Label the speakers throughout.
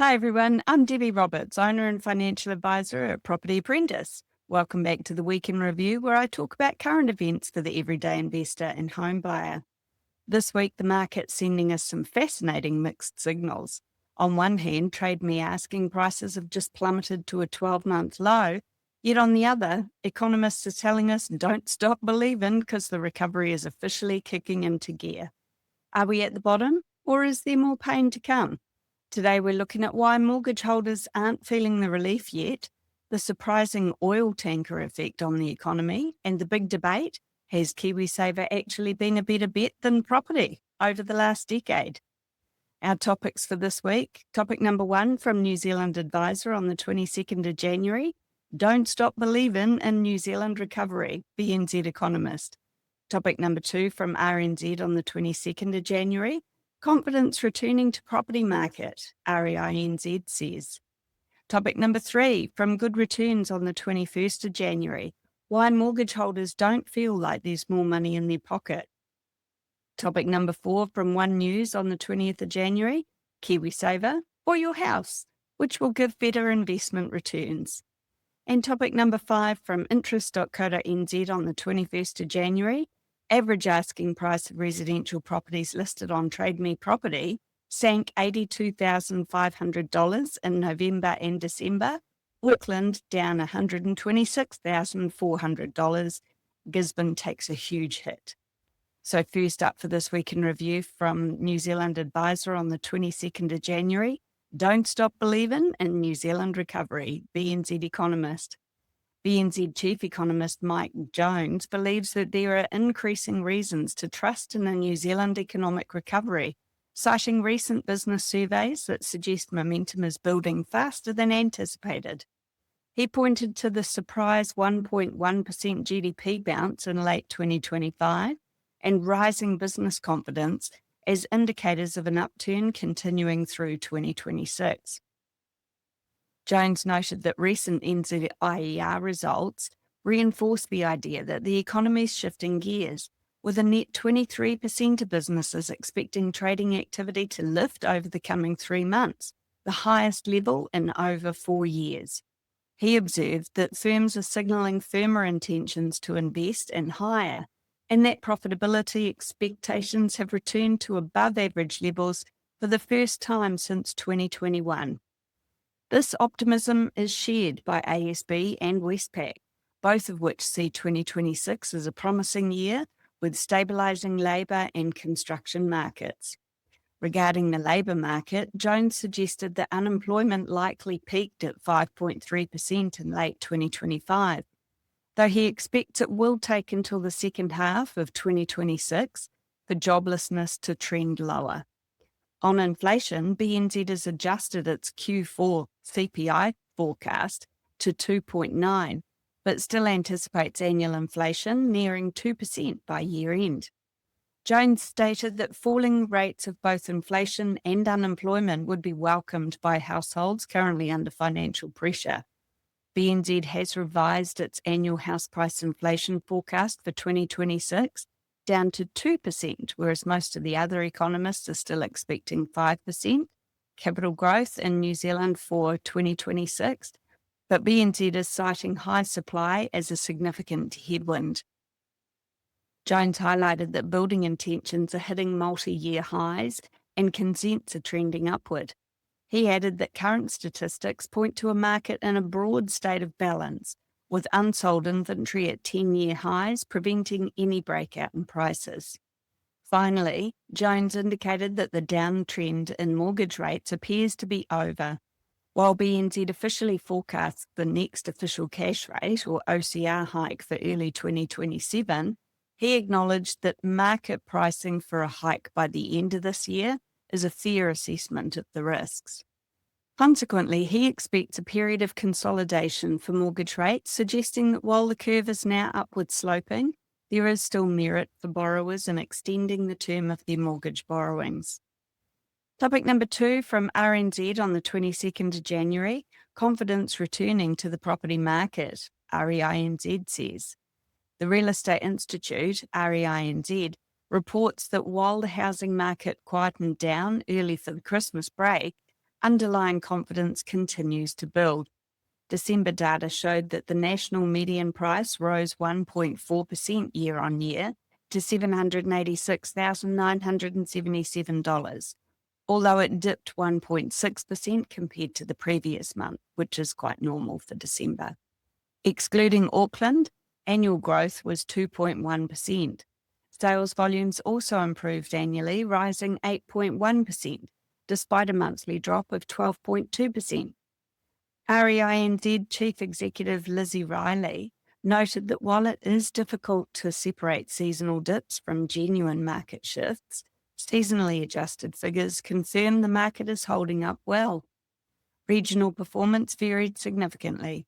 Speaker 1: Hi everyone, I'm Debbie Roberts, owner and financial advisor at Property Apprentice. Welcome back to the Week in Review, where I talk about current events for the everyday investor and home buyer. This week, the market's sending us some fascinating mixed signals. On one hand, Trade Me asking prices have just plummeted to a 12-month low, yet on the other, economists are telling us don't stop believing because the recovery is officially kicking into gear. Are we at the bottom, or is there more pain to come? Today, we're looking at why mortgage holders aren't feeling the relief yet, the surprising oil tanker effect on the economy, and the big debate, has KiwiSaver actually been a better bet than property over the last decade? Our topics for this week. Topic number 1 from New Zealand Advisor on the 22nd of January, don't stop believin in New Zealand recovery, BNZ economist. Topic number 2 from REINZ on the 22nd of January, confidence returning to property market, REINZ says. Topic number 3 from Good Returns on the 21st of January, why mortgage holders don't feel like there's more money in their pocket. Topic number 4 from One News on the 20th of January, KiwiSaver or your house, which will give better investment returns. And topic number 5 from interest.co.nz on the 21st of January, average asking price of residential properties listed on Trade Me Property sank $82,500 in November and December. Auckland down $126,400. Gisborne takes a huge hit. So first up for this week in review from New Zealand Advisor on the 22nd of January, don't stop believing in New Zealand recovery, BNZ economist. BNZ Chief Economist Mike Jones believes that there are increasing reasons to trust in a New Zealand economic recovery, citing recent business surveys that suggest momentum is building faster than anticipated. He pointed to the surprise 1.1% GDP bounce in late 2025 and rising business confidence as indicators of an upturn continuing through 2026. Jones noted that recent NZIER results reinforce the idea that the economy is shifting gears, with a net 23% of businesses expecting trading activity to lift over the coming 3 months, the highest level in over 4 years. He observed that firms are signalling firmer intentions to invest and hire, and that profitability expectations have returned to above average levels for the first time since 2021. This optimism is shared by ASB and Westpac, both of which see 2026 as a promising year with stabilising labour and construction markets. Regarding the labour market, Jones suggested that unemployment likely peaked at 5.3% in late 2025, though he expects it will take until the second half of 2026 for joblessness to trend lower. On inflation, BNZ has adjusted its Q4 CPI forecast to 2.9, but still anticipates annual inflation nearing 2% by year end. Jones stated that falling rates of both inflation and unemployment would be welcomed by households currently under financial pressure. BNZ has revised its annual house price inflation forecast for 2026 down to 2%, whereas most of the other economists are still expecting 5% capital growth in New Zealand for 2026, but BNZ is citing high supply as a significant headwind. Jones highlighted that building intentions are hitting multi-year highs and consents are trending upward. He added that current statistics point to a market in a broad state of balance, with unsold inventory at 10-year highs preventing any breakout in prices. Finally, Jones indicated that the downtrend in mortgage rates appears to be over. While BNZ officially forecasts the next official cash rate, or OCR, hike for early 2027, he acknowledged that market pricing for a hike by the end of this year is a fair assessment of the risks. Consequently, he expects a period of consolidation for mortgage rates, suggesting that while the curve is now upward sloping, there is still merit for borrowers in extending the term of their mortgage borrowings. Topic number 2 from RNZ on the 22nd of January, confidence returning to the property market, REINZ says. The Real Estate Institute, REINZ, reports that while the housing market quietened down early for the Christmas break, underlying confidence continues to build. December data showed that the national median price rose 1.4% year on year to $786,977, although it dipped 1.6% compared to the previous month, which is quite normal for December. Excluding Auckland, annual growth was 2.1%. Sales volumes also improved annually, rising 8.1%, despite a monthly drop of 12.2%. REINZ Chief Executive Lizzie Riley noted that while it is difficult to separate seasonal dips from genuine market shifts, seasonally adjusted figures confirm the market is holding up well. Regional performance varied significantly.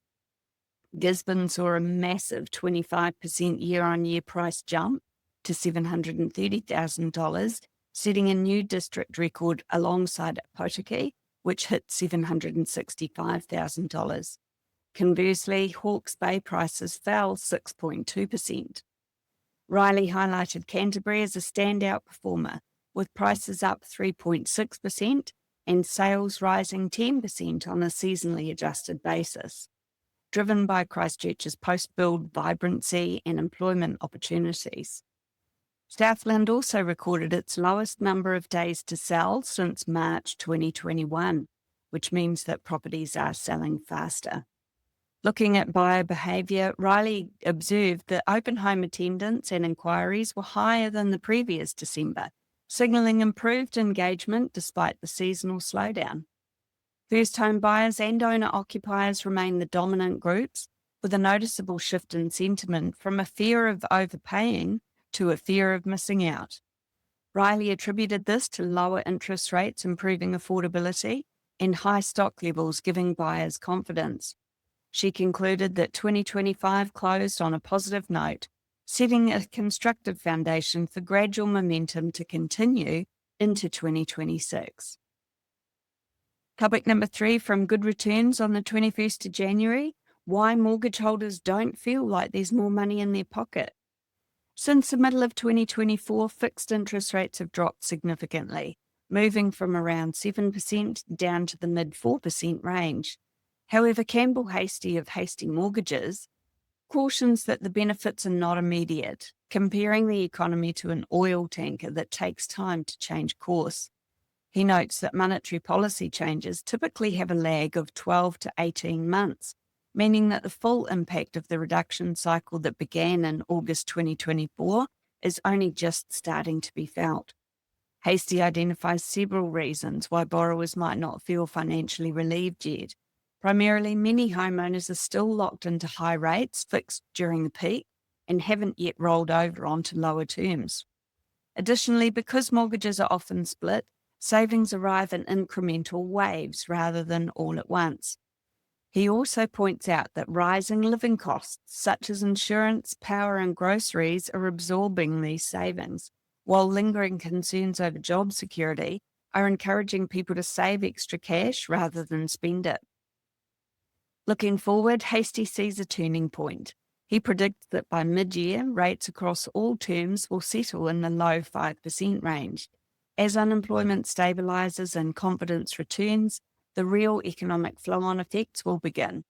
Speaker 1: Gisborne saw a massive 25% year-on-year price jump to $730,000, setting a new district record alongside Apprentice, which hit $765,000. Conversely, Hawke's Bay prices fell 6.2%. Riley highlighted Canterbury as a standout performer, with prices up 3.6% and sales rising 10% on a seasonally adjusted basis, driven by Christchurch's post-build vibrancy and employment opportunities. Southland also recorded its lowest number of days to sell since March 2021, which means that properties are selling faster. Looking at buyer behaviour, Riley observed that open home attendance and inquiries were higher than the previous December, signalling improved engagement despite the seasonal slowdown. First home buyers and owner-occupiers remain the dominant groups, with a noticeable shift in sentiment from a fear of overpaying to a fear of missing out. Riley attributed this to lower interest rates improving affordability and high stock levels giving buyers confidence. She concluded that 2025 closed on a positive note, setting a constructive foundation for gradual momentum to continue into 2026. Topic number 3 from Good Returns on the 21st of January, why mortgage holders don't feel like there's more money in their pocket. Since the middle of 2024, fixed interest rates have dropped significantly, moving from around 7% down to the mid-4% range. However, Campbell Hastie of Hastie Mortgages cautions that the benefits are not immediate, comparing the economy to an oil tanker that takes time to change course. He notes that monetary policy changes typically have a lag of 12 to 18 months, meaning that the full impact of the reduction cycle that began in August 2024 is only just starting to be felt. Hastie identifies several reasons why borrowers might not feel financially relieved yet. Primarily, many homeowners are still locked into high rates fixed during the peak and haven't yet rolled over onto lower terms. Additionally, because mortgages are often split, savings arrive in incremental waves rather than all at once. He also points out that rising living costs, such as insurance, power, and groceries, are absorbing these savings, while lingering concerns over job security are encouraging people to save extra cash rather than spend it. Looking forward, Hastie sees a turning point. He predicts that by mid-year, rates across all terms will settle in the low 5% range. As unemployment stabilises and confidence returns, the real economic flow-on effects will begin.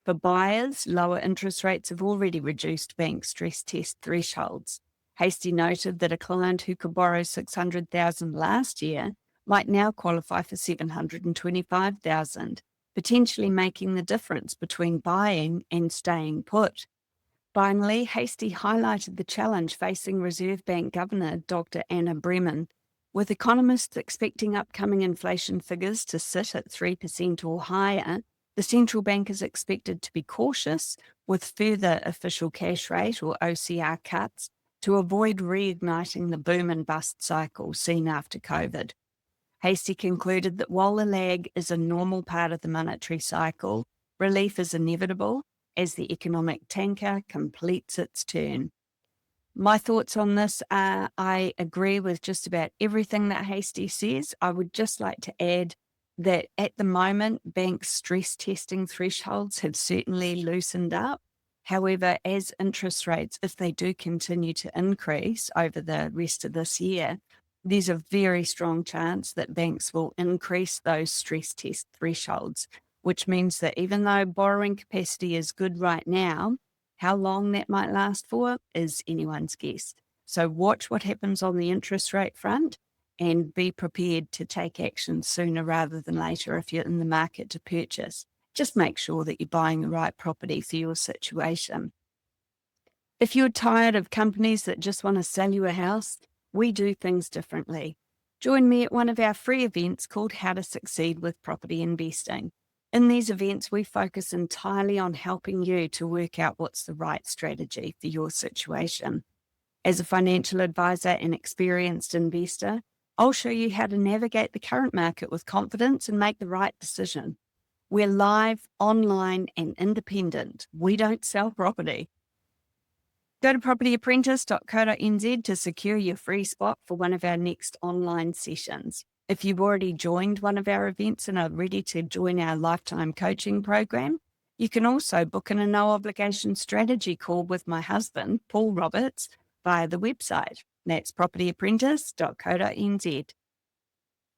Speaker 1: For buyers, lower interest rates have already reduced bank stress test thresholds. Hastie noted that a client who could borrow $600,000 last year might now qualify for $725,000, potentially making the difference between buying and staying put. Finally, Hastie highlighted the challenge facing Reserve Bank Governor Dr. Anna Bremen. With economists expecting upcoming inflation figures to sit at 3% or higher, the central bank is expected to be cautious with further official cash rate or OCR cuts to avoid reigniting the boom and bust cycle seen after COVID. Hastie concluded that while the lag is a normal part of the monetary cycle, relief is inevitable as the economic tanker completes its turn. My thoughts on this are I agree with just about everything that Hastie says. I would just like to add that at the moment, bank stress testing thresholds have certainly loosened up. However, as interest rates, if they do continue to increase over the rest of this year, there's a very strong chance that banks will increase those stress test thresholds, which means that even though borrowing capacity is good right now, how long that might last for is anyone's guess. So watch what happens on the interest rate front and be prepared to take action sooner rather than later if you're in the market to purchase. Just make sure that you're buying the right property for your situation. If you're tired of companies that just want to sell you a house, we do things differently. Join me at one of our free events called How to Succeed with Property Investing. In these events, we focus entirely on helping you to work out what's the right strategy for your situation. As a financial advisor and experienced investor, I'll show you how to navigate the current market with confidence and make the right decision. We're live, online, and independent. We don't sell property. Go to propertyapprentice.co.nz to secure your free spot for one of our next online sessions. If you've already joined one of our events and are ready to join our lifetime coaching program, you can also book in a no-obligation strategy call with my husband, Paul Roberts, via the website. That's propertyapprentice.co.nz.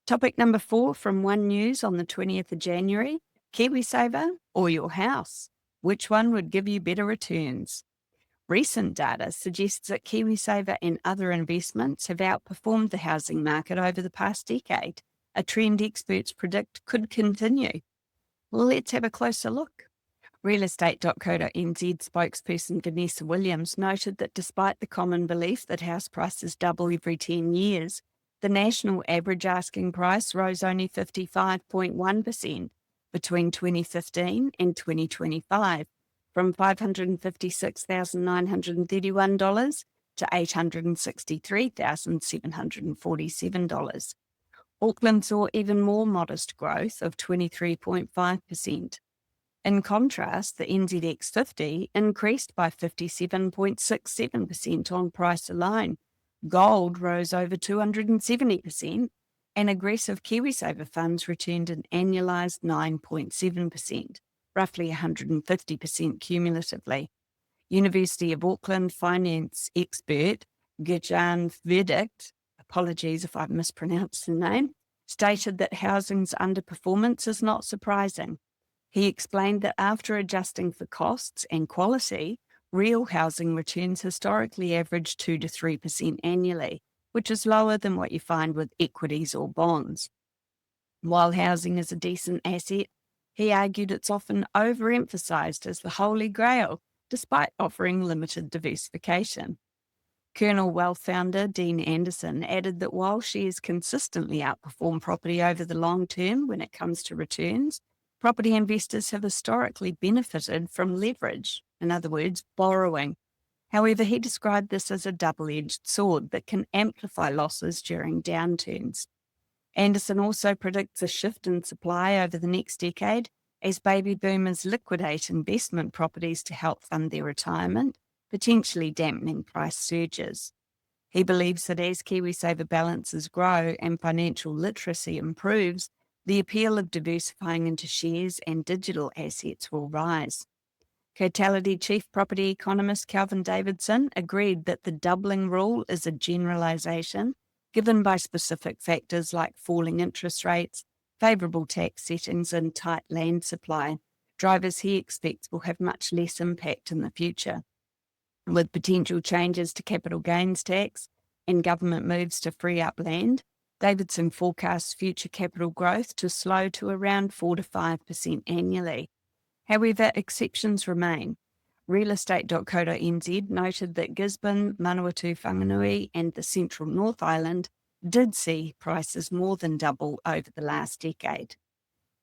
Speaker 1: Topic number 4 from One News on the 20th of January, KiwiSaver or your house? Which one would give you better returns? Recent data suggests that KiwiSaver and other investments have outperformed the housing market over the past decade, a trend experts predict could continue. Well, let's have a closer look. Realestate.co.nz spokesperson Vanessa Williams noted that despite the common belief that house prices double every 10 years, the national average asking price rose only 55.1% between 2015 and 2025, from $556,931 to $863,747. Auckland saw even more modest growth of 23.5%. In contrast, the NZX 50 increased by 57.67% on price alone. Gold rose over 270%, and aggressive KiwiSaver funds returned an annualised 9.7%, roughly 150% cumulatively. University of Auckland finance expert Gisborne, apologies if I've mispronounced the name, stated that housing's underperformance is not surprising. He explained that after adjusting for costs and quality, real housing returns historically average 2 to 3% annually, which is lower than what you find with equities or bonds. While housing is a decent asset, he argued it's often overemphasised as the holy grail, despite offering limited diversification. Kernel Wealth founder Dean Anderson added that while shares consistently outperform property over the long term when it comes to returns, property investors have historically benefited from leverage, in other words, borrowing. However, he described this as a double-edged sword that can amplify losses during downturns. Anderson also predicts a shift in supply over the next decade as baby boomers liquidate investment properties to help fund their retirement, potentially dampening price surges. He believes that as KiwiSaver balances grow and financial literacy improves, the appeal of diversifying into shares and digital assets will rise. Totality chief property economist Calvin Davidson agreed that the doubling rule is a generalisation given by specific factors like falling interest rates, favourable tax settings and tight land supply. Drivers he expects will have much less impact in the future. With potential changes to capital gains tax and government moves to free up land, Davidson forecasts future capital growth to slow to around 4 to 5% annually. However, exceptions remain. Realestate.co.nz noted that Gisborne, Manawatu Whanganui and the Central North Island did see prices more than double over the last decade.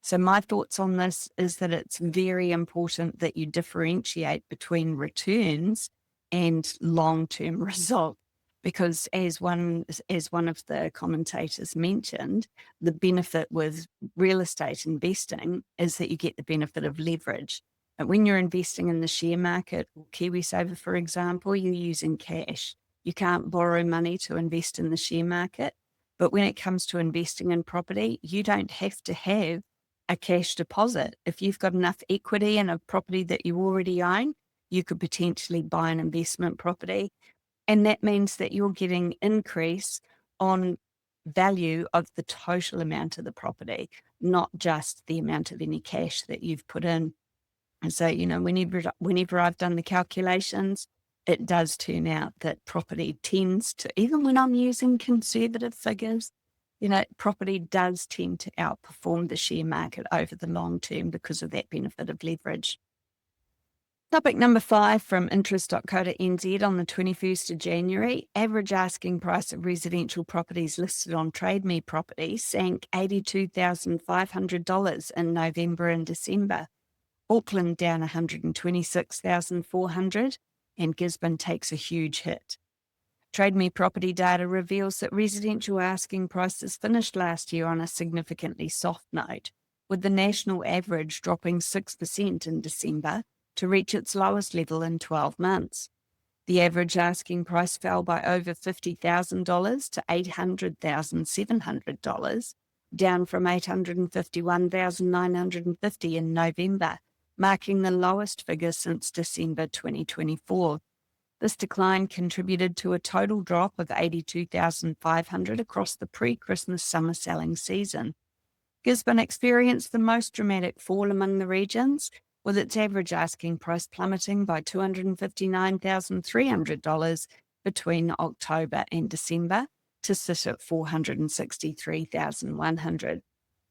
Speaker 1: So my thoughts on this is that it's very important that you differentiate between returns and long-term results. Because as one of the commentators mentioned, the benefit with real estate investing is that you get the benefit of leverage. But when you're investing in the share market or KiwiSaver, for example, you're using cash. You can't borrow money to invest in the share market. But when it comes to investing in property, you don't have to have a cash deposit. If you've got enough equity in a property that you already own, you could potentially buy an investment property. And that means that you're getting increase on value of the total amount of the property, not just the amount of any cash that you've put in. And so, whenever I've done the calculations, it does turn out that property tends to, even when I'm using conservative figures, property does tend to outperform the share market over the long term because of that benefit of leverage. Topic number 5 from interest.co.nz on the 21st of January, average asking price of residential properties listed on Trade Me Property sank $82,500 in November and December. Auckland down $126,400 and Gisborne takes a huge hit. Trade Me Property data reveals that residential asking prices finished last year on a significantly soft note, with the national average dropping 6% in December to reach its lowest level in 12 months. The average asking price fell by over $50,000 to $800,700, down from $851,950 in November, marking the lowest figure since December 2024. This decline contributed to a total drop of $82,500 across the pre-Christmas summer selling season. Gisborne experienced the most dramatic fall among the regions, with its average asking price plummeting by $259,300 between October and December to sit at $463,100.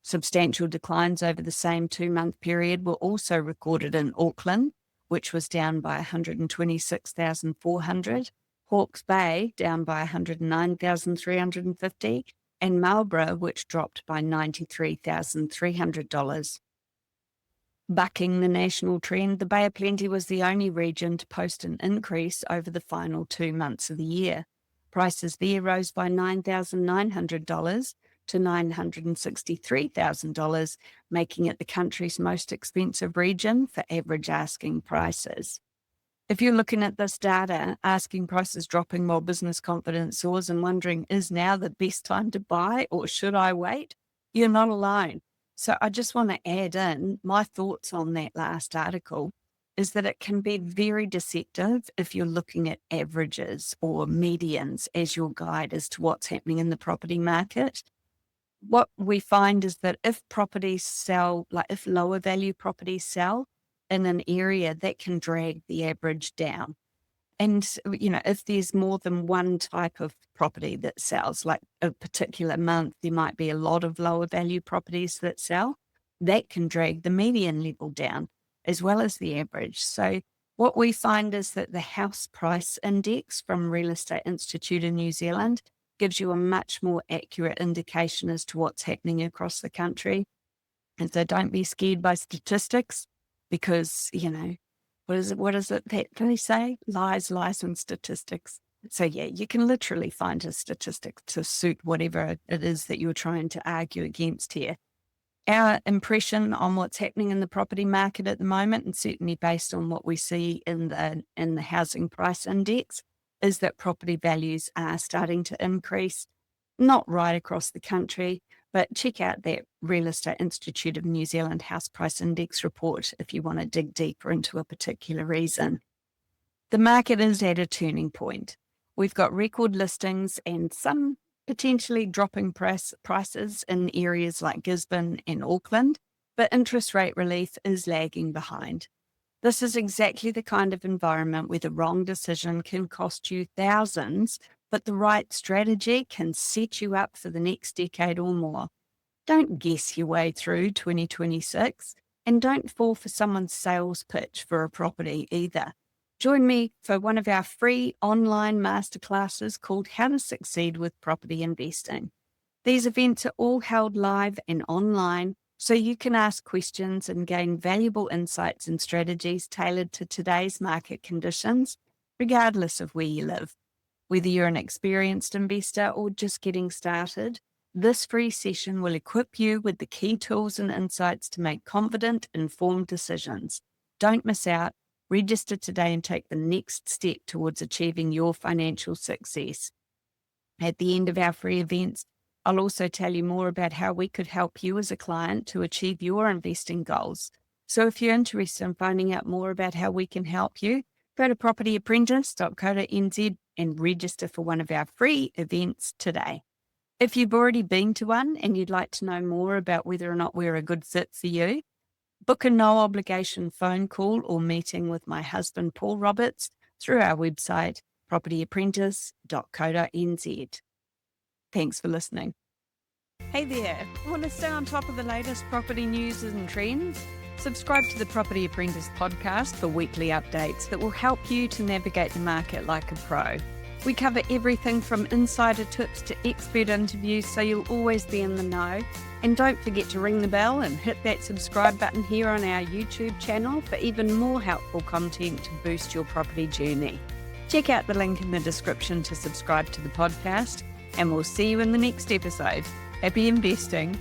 Speaker 1: Substantial declines over the same 2-month period were also recorded in Auckland, which was down by $126,400, Hawke's Bay down by $109,350, and Marlborough, which dropped by $93,300. Bucking the national trend, the Bay of Plenty was the only region to post an increase over the final 2 months of the year. Prices there rose by $9,900 to $963,000, making it the country's most expensive region for average asking prices. If you're looking at this data, asking prices dropping while business confidence soars and wondering, is now the best time to buy or should I wait? You're not alone. So I just want to add in my thoughts on that last article is that it can be very deceptive if you're looking at averages or medians as your guide as to what's happening in the property market. What we find is that if properties sell, like if lower value properties sell in an area, that can drag the average down. And, if there's more than one type of property that sells, like a particular month, there might be a lot of lower value properties that sell, that can drag the median level down as well as the average. So what we find is that the house price index from Real Estate Institute in New Zealand gives you a much more accurate indication as to what's happening across the country. And so don't be scared by statistics because, what is it that they say? Lies, and statistics. So yeah, you can literally find a statistic to suit whatever it is that you're trying to argue against here. Our impression on what's happening in the property market at the moment, and certainly based on what we see in the housing price index, is that property values are starting to increase, not right across the country, but check out that Real Estate Institute of New Zealand House Price Index report if you want to dig deeper into a particular reason. The market is at a turning point. We've got record listings and some potentially dropping prices in areas like Gisborne and Auckland, but interest rate relief is lagging behind. This is exactly the kind of environment where the wrong decision can cost you thousands, but the right strategy can set you up for the next decade or more. Don't guess your way through 2026, and don't fall for someone's sales pitch for a property either. Join me for one of our free online masterclasses called How to Succeed with Property Investing. These events are all held live and online, so you can ask questions and gain valuable insights and strategies tailored to today's market conditions, regardless of where you live. Whether you're an experienced investor or just getting started, this free session will equip you with the key tools and insights to make confident, informed decisions. Don't miss out. Register today and take the next step towards achieving your financial success. At the end of our free events, I'll also tell you more about how we could help you as a client to achieve your investing goals. So if you're interested in finding out more about how we can help you, go to propertyapprentice.co.nz and register for one of our free events today. If you've already been to one and you'd like to know more about whether or not we're a good fit for you, book a no obligation phone call or meeting with my husband, Paul Roberts, through our website, propertyapprentice.co.nz. Thanks for listening. Hey there, want to stay on top of the latest property news and trends? Subscribe to the Property Apprentice podcast for weekly updates that will help you to navigate the market like a pro. We cover everything from insider tips to expert interviews, so you'll always be in the know. And don't forget to ring the bell and hit that subscribe button here on our YouTube channel for even more helpful content to boost your property journey. Check out the link in the description to subscribe to the podcast, and we'll see you in the next episode. Happy investing.